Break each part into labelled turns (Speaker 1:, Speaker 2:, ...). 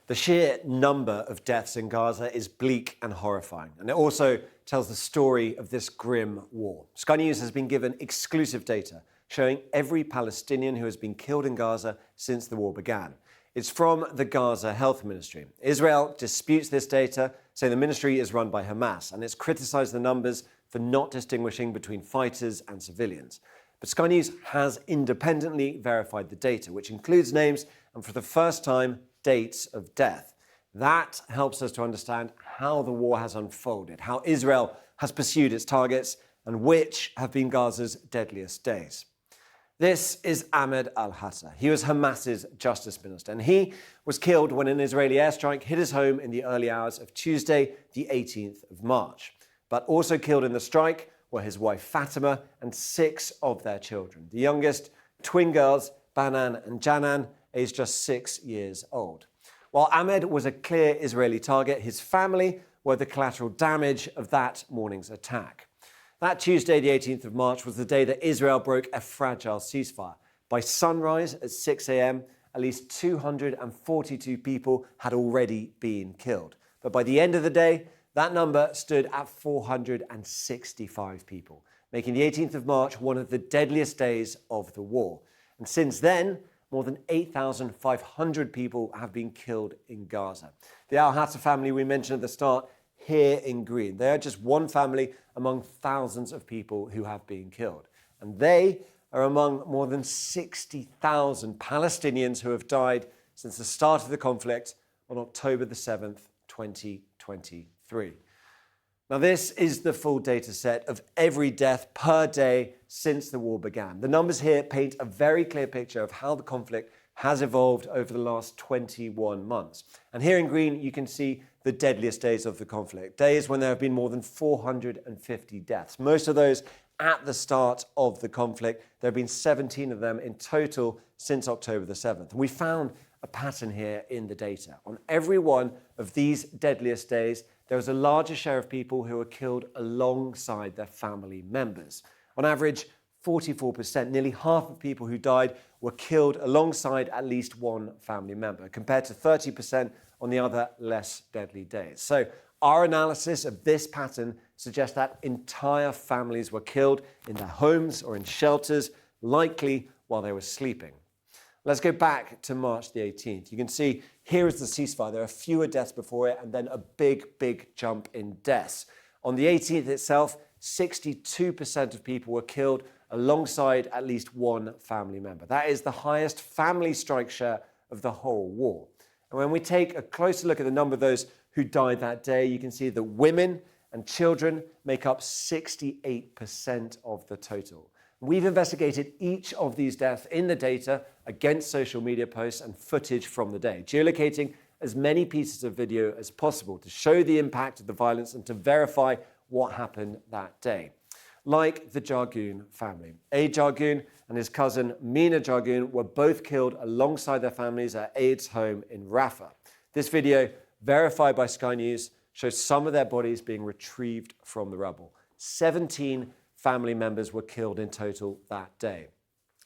Speaker 1: The sheer number of deaths in Gaza is bleak and horrifying, and it also tells the story of this grim war. Sky News has been given exclusive data showing every Palestinian who has been killed in Gaza since the war began. It's from the Gaza Health Ministry. Israel disputes this data, saying the ministry is run by Hamas, and it's criticized the numbers for not distinguishing between fighters and civilians. But Sky News has independently verified the data, which includes names and, for the first time, dates of death. That helps us to understand how the war has unfolded, how Israel has pursued its targets, and which have been Gaza's deadliest days. This is Ahmed al-Hatta. He was Hamas's justice minister, and he was killed when an Israeli airstrike hit his home in the early hours of Tuesday, the 18th of March. But also killed in the strike were his wife Fatima and 6 of their children. The youngest, twin girls, Banan and Janan, aged just 6 years old. While Ahmed was a clear Israeli target, his family were the collateral damage of that morning's attack. That Tuesday, the 18th of March, was the day that Israel broke a fragile ceasefire. By sunrise at 6 a.m., at least 242 people had already been killed. But by the end of the day, that number stood at 465 people, making the 18th of March one of the deadliest days of the war. And since then, more than 8,500 people have been killed in Gaza. The al-Hatta family we mentioned at the start, here in green. They are just one family among thousands of people who have been killed. And they are among more than 60,000 Palestinians who have died since the start of the conflict on October the 7th, 2023. Now, this is the full data set of every death per day since the war began. The numbers here paint a very clear picture of how the conflict has evolved over the last 21 months. And here in green, you can see the deadliest days of the conflict, days when there have been more than 450 deaths. Most of those at the start of the conflict. There have been 17 of them in total since October the 7th. And we found a pattern here in the data. On every one of these deadliest days, there was a larger share of people who were killed alongside their family members. On average, 44%, nearly half of people who died were killed alongside at least one family member, compared to 30% on the other less deadly days. So our analysis of this pattern suggests that entire families were killed in their homes or in shelters, likely while they were sleeping. Let's go back to March the 18th. You can see here is the ceasefire. There are fewer deaths before it and then a big jump in deaths. On the 18th itself, 62% of people were killed alongside at least one family member. That is the highest family strike share of the whole war. And when we take a closer look at the number of those who died that day, you can see that women and children make up 68% of the total. We've investigated each of these deaths in the data against social media posts and footage from the day, geolocating as many pieces of video as possible to show the impact of the violence and to verify what happened that day. Like the Jargoon family. Aid Jargoon and his cousin Mina Jargoon were both killed alongside their families at Aid's home in Rafah. This video, verified by Sky News, shows some of their bodies being retrieved from the rubble. 17 family members were killed in total that day.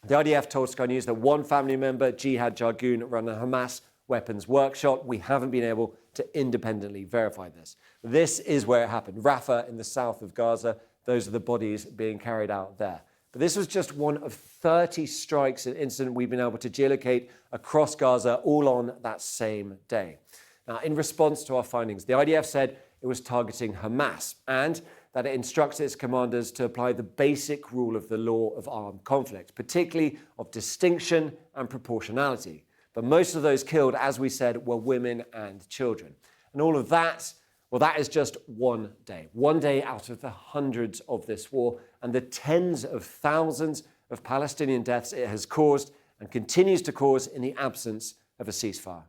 Speaker 1: The IDF told Sky News that one family member, Jihad Jargoon, ran a Hamas weapons workshop. We haven't been able to independently verify this. This is where it happened, Rafah in the south of Gaza. Those are the bodies being carried out there. But this was just one of 30 strikes and incidents we've been able to geolocate across Gaza, all on that same day. Now, in response to our findings, the IDF said it was targeting Hamas and that it instructs its commanders to apply the basic rule of the law of armed conflict, particularly of distinction and proportionality. But most of those killed, as we said, were women and children. And all of that, well, that is just one day out of the hundreds of this war and the tens of thousands of Palestinian deaths it has caused and continues to cause in the absence of a ceasefire.